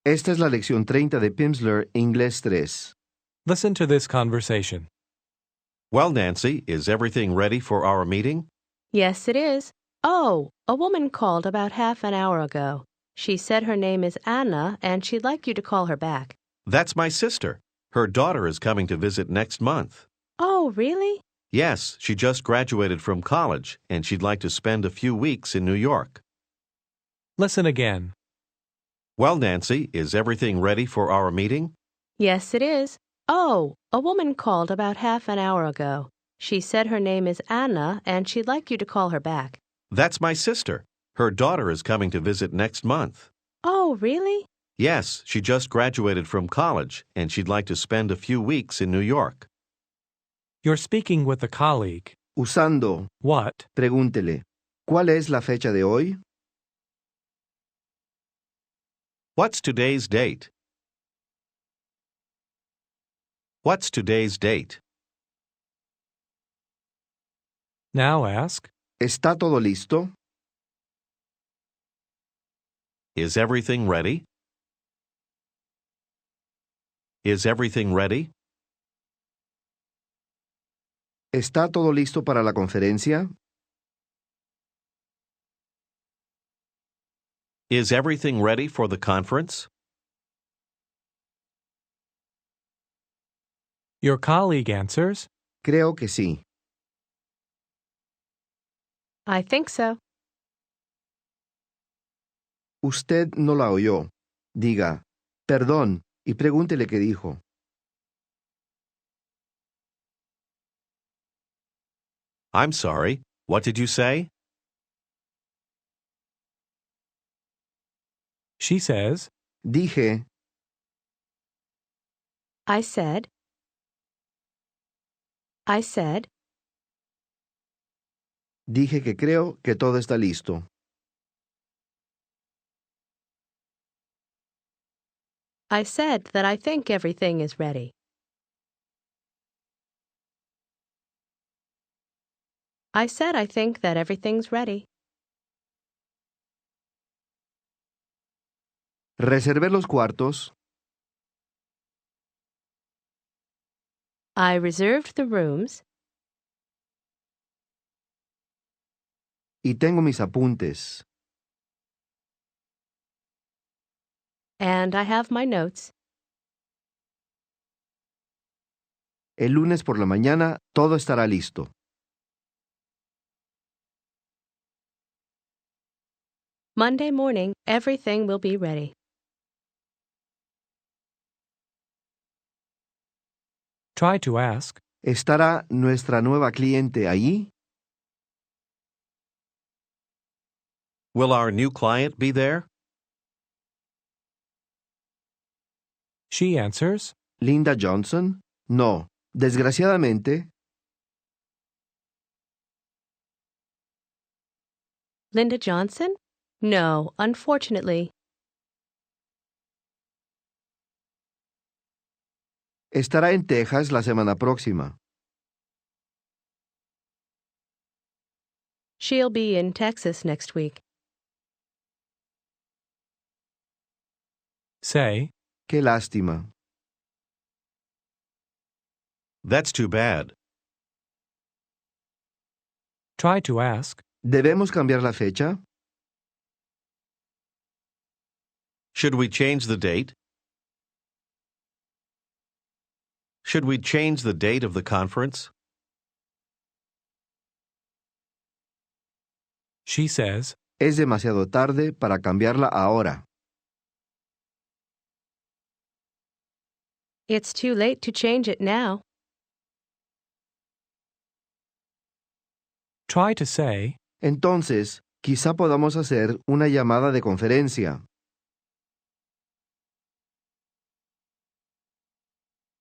Esta es la lección 30 de Pimsleur, Inglés 3. Listen to this conversation. Well, Nancy, is everything ready for our meeting? Yes, it is. Oh, a woman called about half an hour ago. She said her name is Anna, and she'd like you to call her back. That's my sister. Her daughter is coming to visit next month. Oh, really? Yes, she just graduated from college, and she'd like to spend a few weeks in New York. Listen again. Well, Nancy, is everything ready for our meeting? Yes, it is. Oh, a woman called about half an hour ago. She said her name is Anna, and she'd like you to call her back. That's my sister. Her daughter is coming to visit next month. Oh, really? Yes, she just graduated from college, and she'd like to spend a few weeks in New York. You're speaking with a colleague. Usando, What? pregúntele, ¿cuál es la fecha de hoy? What's today's date? What's today's date? Now ask, ¿Está todo listo? Is everything ready? Is everything ready? ¿Está todo listo para la conferencia? Is everything ready for the conference? your colleague answers, Creo que sí. I think so. Usted no la oyó. Diga, perdón, y pregúntele qué dijo. I'm sorry. What did you say? she says, Dije, I said. dije que creo que todo está listo. I said that I think everything is ready. I said I think that everything's ready. Reservé los cuartos. I reserved the rooms. Y tengo mis apuntes. And I have my notes. El lunes por la mañana todo estará listo. Monday morning, everything will be ready. try to ask, ¿Estará nuestra nueva cliente allí? Will our new client be there? she answers, ¿Linda Johnson? No, desgraciadamente. Linda Johnson? No, unfortunately. Estará en Texas la semana próxima. She'll be in Texas next week. say, Qué lástima. That's too bad. try to ask, ¿Debemos cambiar la fecha? Should we change the date? Should we change the date of the conference? she says, Es demasiado tarde para cambiarla ahora. It's too late to change it now. try to say, Entonces, quizá podamos hacer una llamada de conferencia.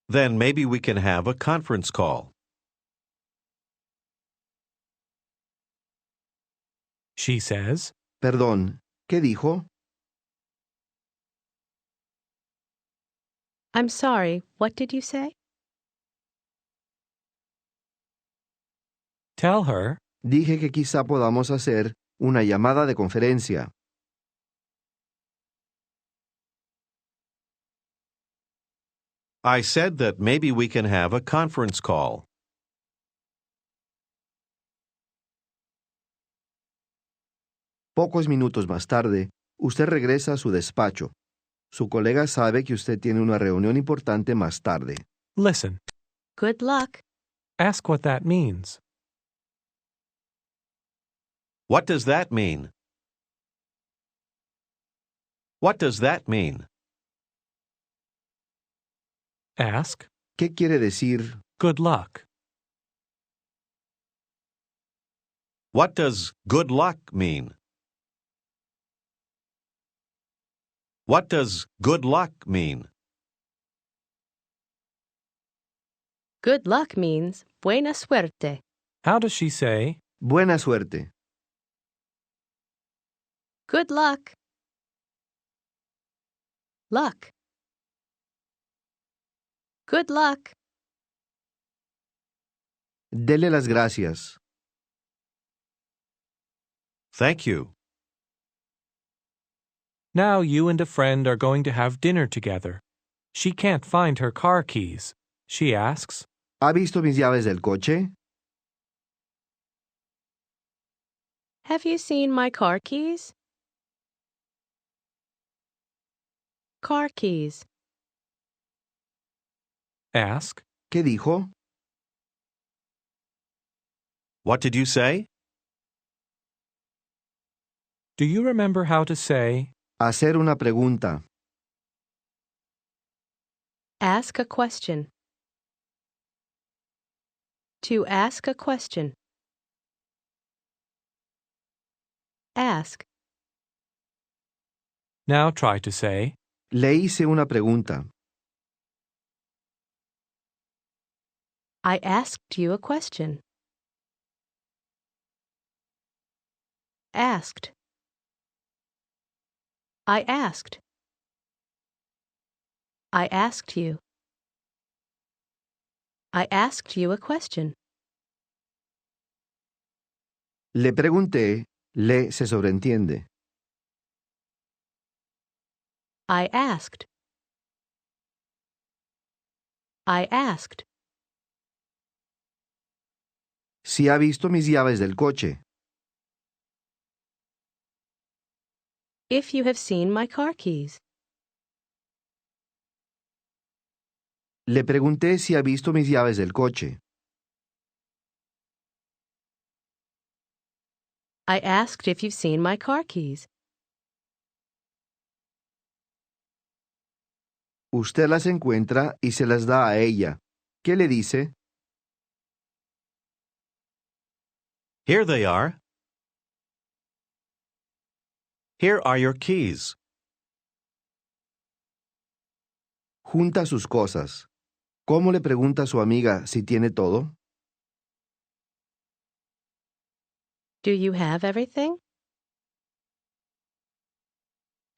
Then maybe we can have a conference call. she says, Perdón, ¿qué dijo? I'm sorry, what did you say? tell her, Dije que quizá podamos hacer una llamada de conferencia. I said that maybe we can have a conference call. Pocos minutos más tarde, usted regresa a su despacho. Su colega sabe que usted tiene una reunión importante más tarde. Listen. Good luck. Ask what that means. What does that mean? What does that mean? Ask, ¿Qué quiere decir? good luck. What does good luck mean? What does good luck mean? Good luck means buena suerte. How does she say, Buena suerte. Good luck. Luck. Good luck. Dele las gracias. Thank you. now you and a friend are going to have dinner together. She can't find her car keys. She asks, ¿Ha visto mis llaves del coche? Have you seen my car keys? Car keys. ask, ¿Qué dijo? What did you say? do you remember how to say, Hacer una pregunta. Ask a question. To ask a question. Ask. now try to say, Le hice una pregunta. I asked you a question. Asked. I asked. I asked you. I asked you a question. Le pregunté, le se sobreentiende. I asked. I asked. Si ha visto mis llaves del coche. If you have seen my car keys. Le pregunté si ha visto mis llaves del coche. I asked if you've seen my car keys. Usted las encuentra y se las da a ella. ¿Qué le dice? Here they are. Here are your keys. Junta sus cosas. ¿Cómo le pregunta a su amiga si tiene todo? Do you have everything?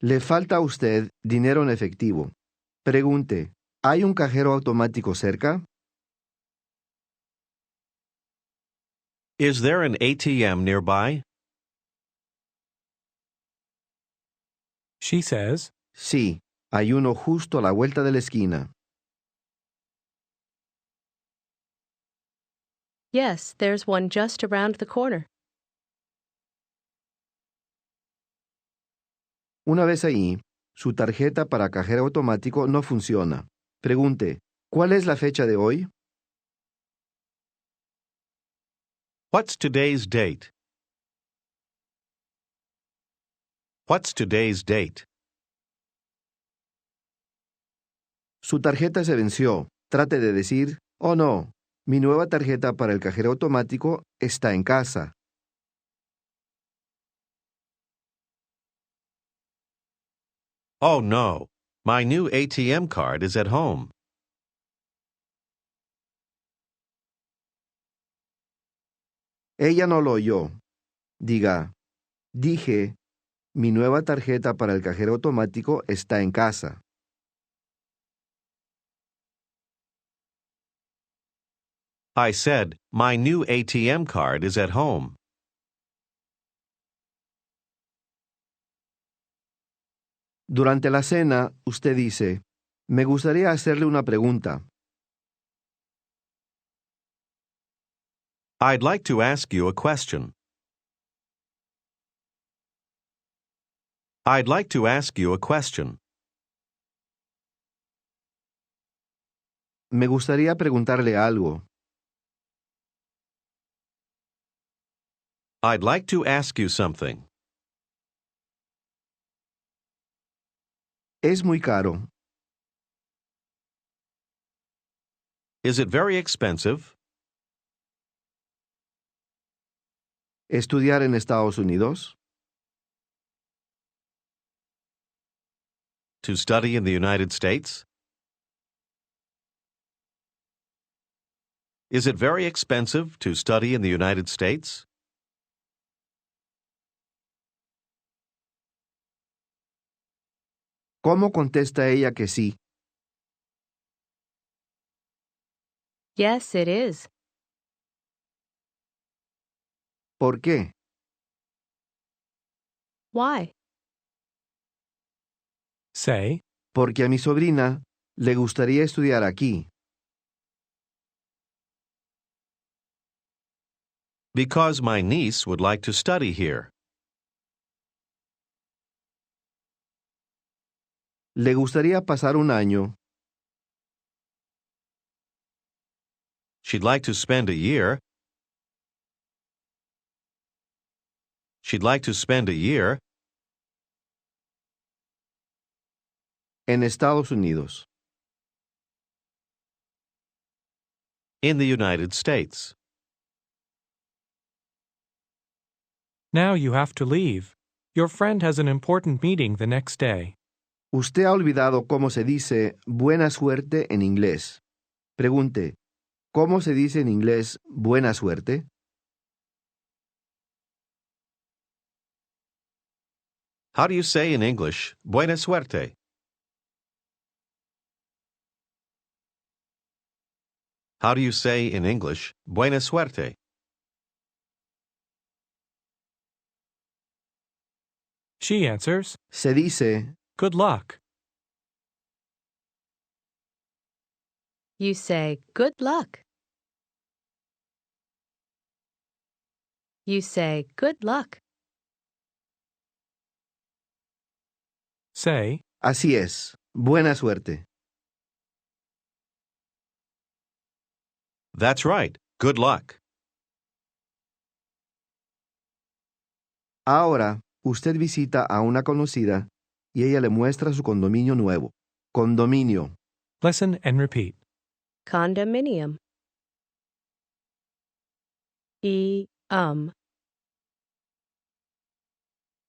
Le falta a usted dinero en efectivo. Pregunte, ¿hay un cajero automático cerca? Is there an ATM nearby? she says, Sí, hay uno justo a la vuelta de la esquina. Yes, there's one just around the corner. Una vez ahí, su tarjeta para cajero automático no funciona. Pregunte, ¿cuál es la fecha de hoy? What's today's date? What's today's date? Su tarjeta se venció. Trate de decir, oh no, mi nueva tarjeta para el cajero automático está en casa. Oh no, my new ATM card is at home. Ella no lo oyó. Diga, dije, mi nueva tarjeta para el cajero automático está en casa. I said, my new ATM card is at home. Durante la cena, usted dice, Me gustaría hacerle una pregunta. I'd like to ask you a question. I'd like to ask you a question. Me gustaría preguntarle algo. I'd like to ask you something. Es muy caro. Is it very expensive? ¿Estudiar en Estados Unidos? To study in the United States? Is it very expensive to study in the United States? ¿Cómo contesta ella que sí? Yes, it is. ¿Por qué? Why? Say, Porque a mi sobrina le gustaría estudiar aquí. Because my niece would like to study here. Le gustaría pasar un año. She'd like to spend a year. She'd like to spend a year En Estados Unidos. in the United States. now you have to leave. Your friend has an important meeting the next day. Usted ha olvidado cómo se dice buena suerte en inglés. Pregunte, ¿cómo se dice en inglés buena suerte? How do you say in English, buena suerte? How do you say in English, buena suerte? She answers, Se dice, good luck. You say, good luck. You say, good luck. Say, así es, buena suerte. That's right. Good luck. Ahora, usted visita a una conocida y ella le muestra su condominio nuevo. Condominio. listen and repeat. Condominium.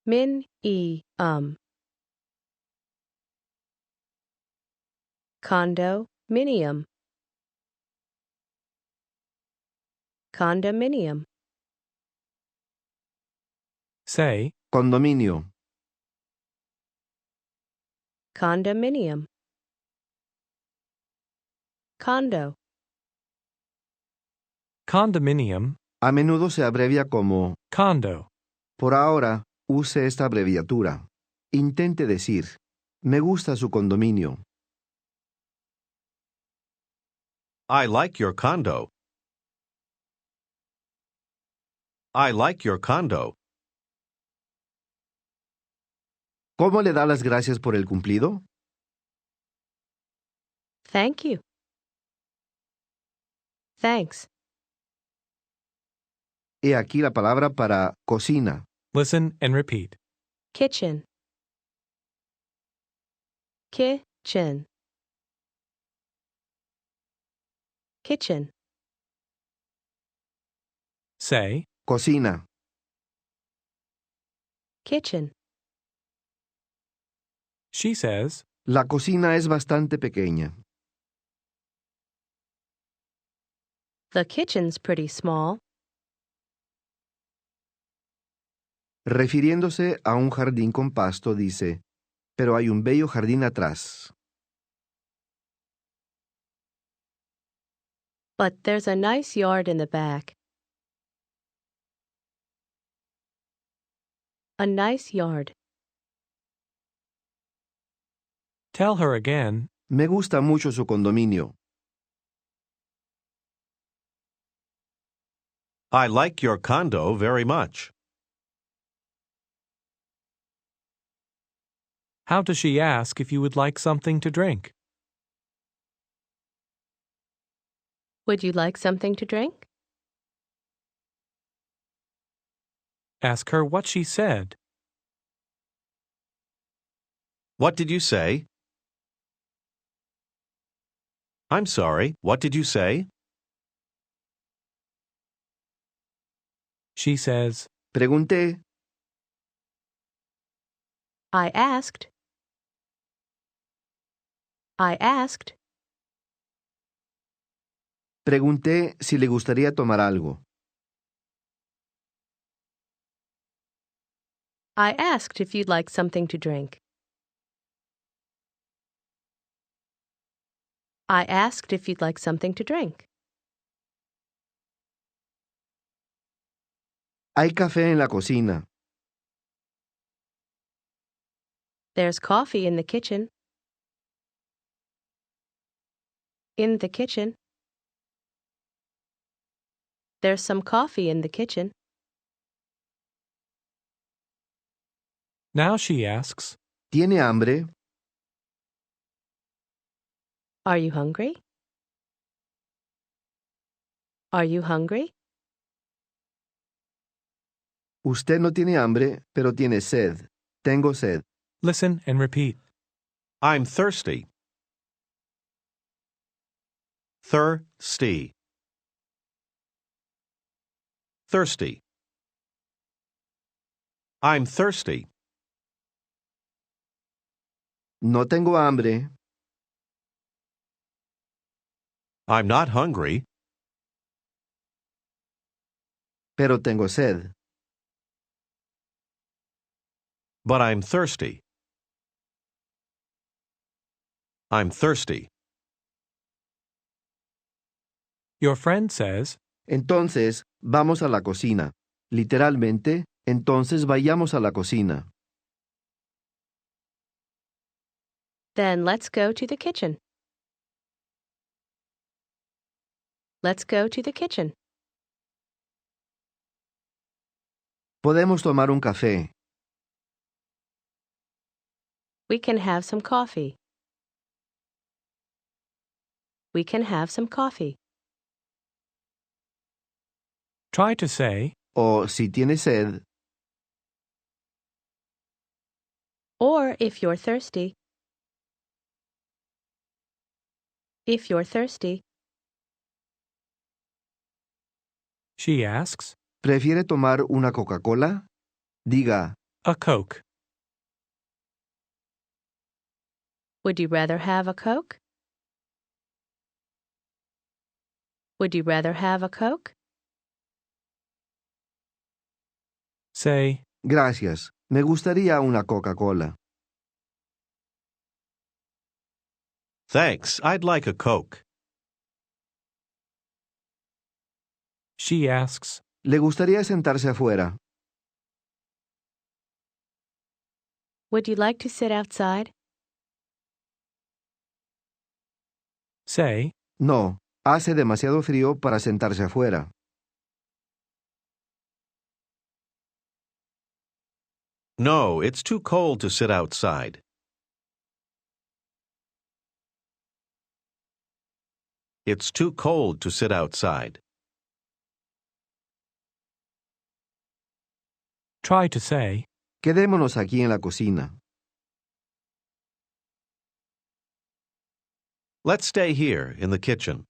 Min Condominium. Condominium. Say, Condominio. Condominium. Condo. condominium, A menudo se abrevia como, condo. por ahora, use esta abreviatura. Intente decir, me gusta su condominio. I like your condo. I like your condo. ¿Cómo le da las gracias por el cumplido? Thank you. Thanks. He aquí la palabra para cocina. Listen and repeat. Kitchen. Kitchen. Kitchen. Say, Cocina. Kitchen. she says, La cocina es bastante pequeña. The kitchen's pretty small. Refiriéndose a un jardín con pasto, dice, pero hay un bello jardín atrás. But there's a nice yard in the back. A nice yard. tell her again, Me gusta mucho su condominio. I like your condo very much. How does she ask if you would like something to drink? Would you like something to drink? Ask her what she said. What did you say? I'm sorry, what did you say? She says, Pregunté. I asked. I asked. Pregunté si le gustaría tomar algo. I asked if you'd like something to drink. I asked if you'd like something to drink. Hay café en la cocina. There's coffee in the kitchen. In the kitchen. There's some coffee in the kitchen. now she asks, ¿Tiene hambre? Are you hungry? Are you hungry? Usted no tiene hambre, pero tiene sed. Tengo sed. listen and repeat. I'm thirsty. Thirsty. Thirsty. I'm thirsty. No tengo hambre, I'm not hungry, pero tengo sed. but I'm thirsty. I'm thirsty. Your friend says, Entonces, vamos a la cocina. Literalmente, entonces vayamos a la cocina. Then let's go to the kitchen. Let's go to the kitchen. Podemos tomar un café. We can have some coffee. We can have some coffee. try to say, O, si tiene sed, Or if you're thirsty. If you're thirsty. she asks, ¿prefiere tomar una Coca-Cola? Diga, a Coke. Would you rather have a Coke? Would you rather have a Coke? Say, gracias. Me gustaría una Coca-Cola. Thanks, I'd like a Coke. she asks, ¿Le gustaría sentarse afuera? Would you like to sit outside? say, No, hace demasiado frío para sentarse afuera. No, it's too cold to sit outside. It's too cold to sit outside. try to say, Quedémonos aquí en la cocina. Let's stay here in the kitchen.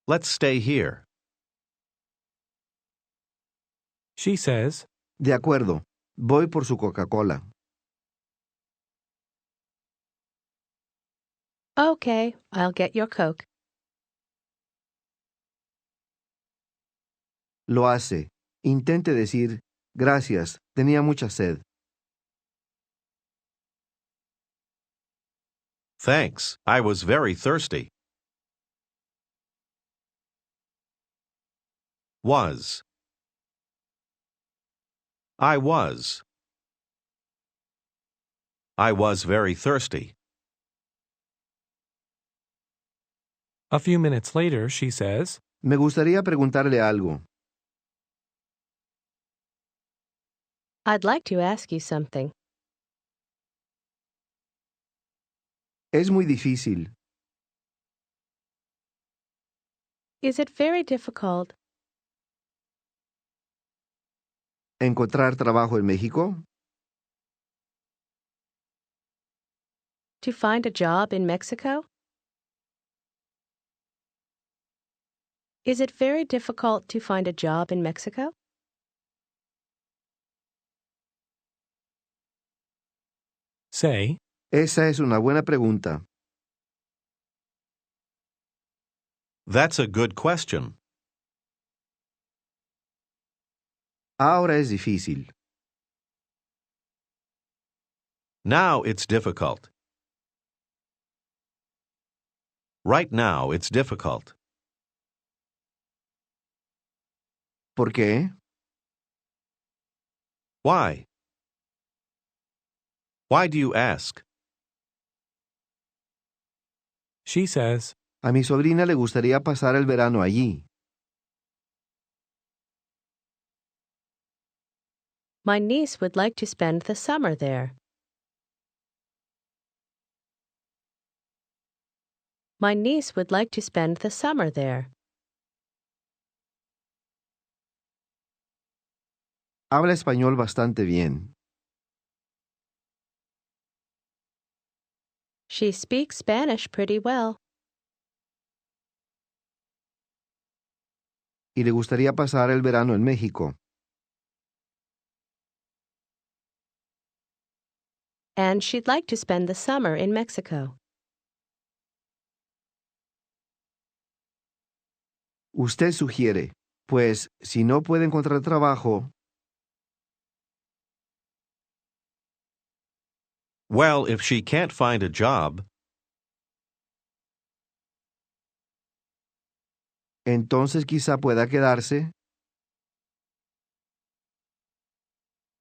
Let's stay here. she says, De acuerdo. Voy por su Coca-Cola. Okay, I'll get your Coke. Lo hace. Intente decir, gracias, tenía mucha sed. Thanks, I was very thirsty. Was. I was. I was very thirsty. A few minutes later, she says, Me gustaría preguntarle algo. I'd like to ask you something. Es muy difícil. Is it very difficult ¿Encontrar trabajo en México? to find a job in Mexico? Is it very difficult to find a job in Mexico? say, Esa es una buena pregunta. That's a good question. Ahora es difícil. Now it's difficult. Right now it's difficult. ¿Por qué? Why? Why do you ask? she says, A mi sobrina le gustaría pasar el verano allí. My niece would like to spend the summer there. My niece would like to spend the summer there. Habla español bastante bien. She speaks Spanish pretty well. Y le gustaría pasar el verano en México. And she'd like to spend the summer in Mexico. Usted sugiere, pues si no puede encontrar trabajo, Well, if she can't find a job, entonces quizá pueda quedarse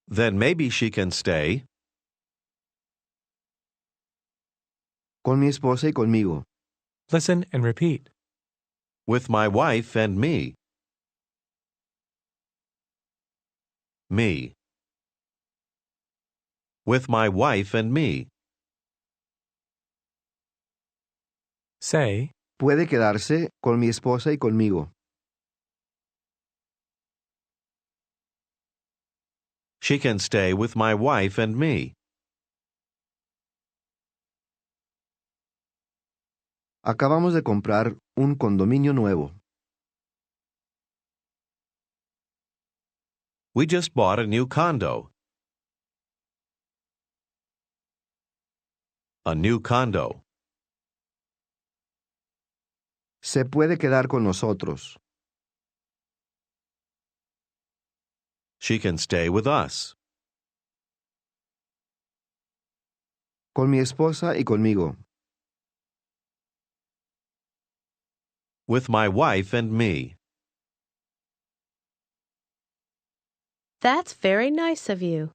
then maybe she can stay con mi esposa y conmigo. listen and repeat. with my wife and me. Me. With my wife and me. Say, Puede quedarse con mi esposa y conmigo. She can stay with my wife and me. Acabamos de comprar un condominio nuevo. We just bought a new condo. A new condo. Se puede quedar con nosotros. She can stay with us. Con mi esposa y conmigo. With my wife and me. That's very nice of you.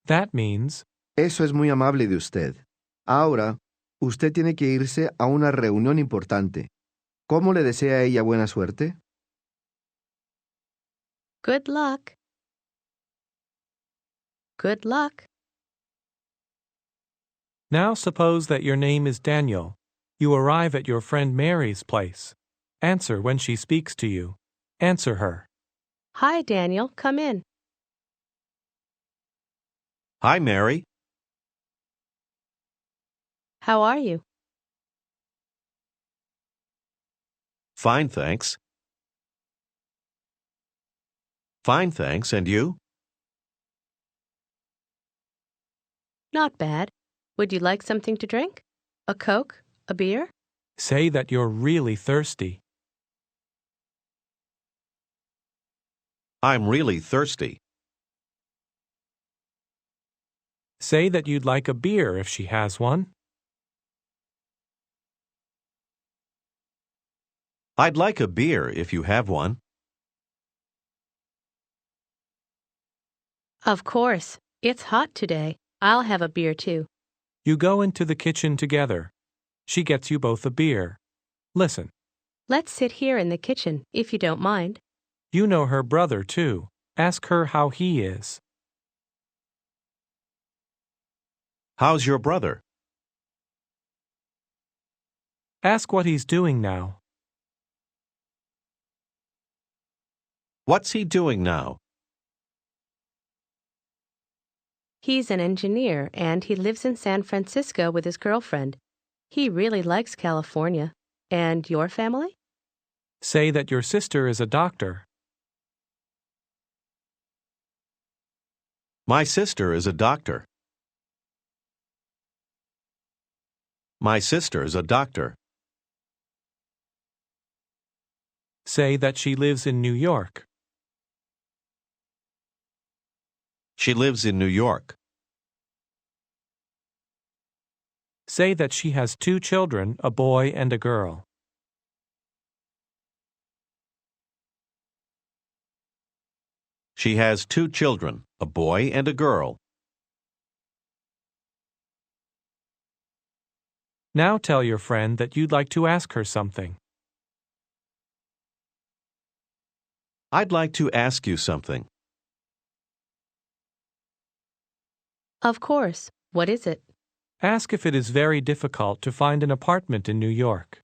that means, Eso es muy amable de usted. Ahora, usted tiene que irse a una reunión importante. ¿Cómo le desea a ella buena suerte? Good luck. Good luck. now suppose that your name is Daniel. You arrive at your friend Mary's place. Answer when she speaks to you. Answer her. Hi, Daniel. Come in. Hi, Mary. How are you? Fine, thanks. Fine, thanks. And you? Not bad. Would you like something to drink? A Coke? A beer? Say that you're really thirsty. I'm really thirsty. Say that you'd like a beer if she has one. I'd like a beer if you have one. Of course. It's hot today. I'll have a beer too. You go into the kitchen together. She gets you both a beer. Listen. Let's sit here in the kitchen, if you don't mind. You know her brother, too. Ask her how he is. How's your brother? Ask what he's doing now. What's he doing now? He's an engineer, and he lives in San Francisco with his girlfriend. He really likes California. And your family? Say that your sister is a doctor. My sister is a doctor. My sister is a doctor. Say that she lives in New York. She lives in New York. Say that she has 2 children, a boy and a girl. She has 2 children, a boy and a girl. Now tell your friend that you'd like to ask her something. I'd like to ask you something. Of course. What is it? Ask if it is very difficult to find an apartment in New York.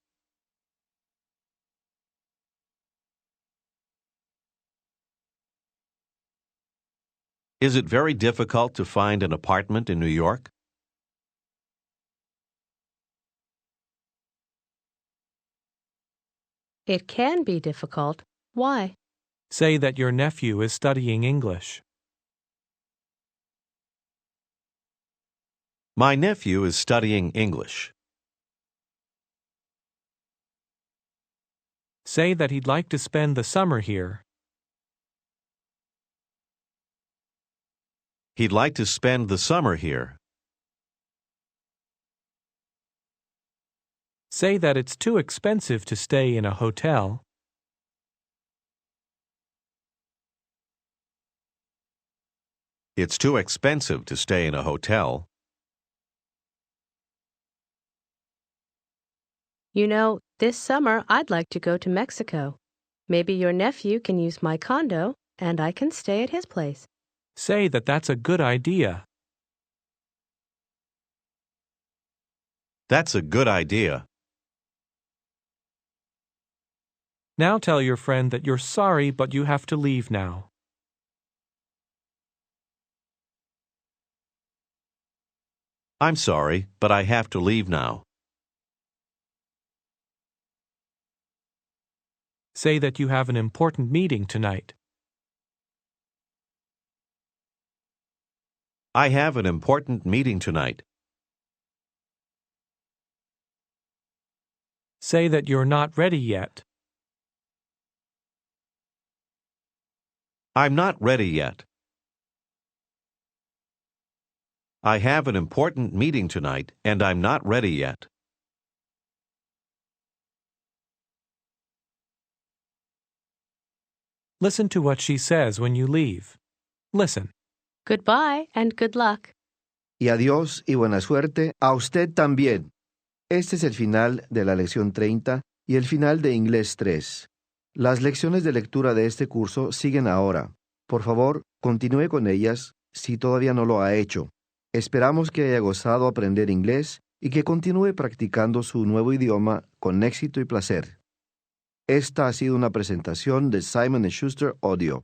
Is it very difficult to find an apartment in New York? It can be difficult. Why? Say that your nephew is studying English. My nephew is studying English. Say that he'd like to spend the summer here. He'd like to spend the summer here. Say that it's too expensive to stay in a hotel. It's too expensive to stay in a hotel. You know, this summer I'd like to go to Mexico. Maybe your nephew can use my condo, and I can stay at his place. Say that that's a good idea. That's a good idea. Now tell your friend that you're sorry, but you have to leave now. I'm sorry, but I have to leave now. Say that you have an important meeting tonight. I have an important meeting tonight. Say that you're not ready yet. I'm not ready yet. I have an important meeting tonight, and I'm not ready yet. Listen to what she says when you leave. Listen. Goodbye and good luck. Y adiós y buena suerte a usted también. Este es el final de la lección 30 y el final de Inglés 3. Las lecciones de lectura de este curso siguen ahora. Por favor, continúe con ellas si todavía no lo ha hecho. Esperamos que haya gozado aprender inglés y que continúe practicando su nuevo idioma con éxito y placer. Esta ha sido una presentación de Simon & Schuster Audio.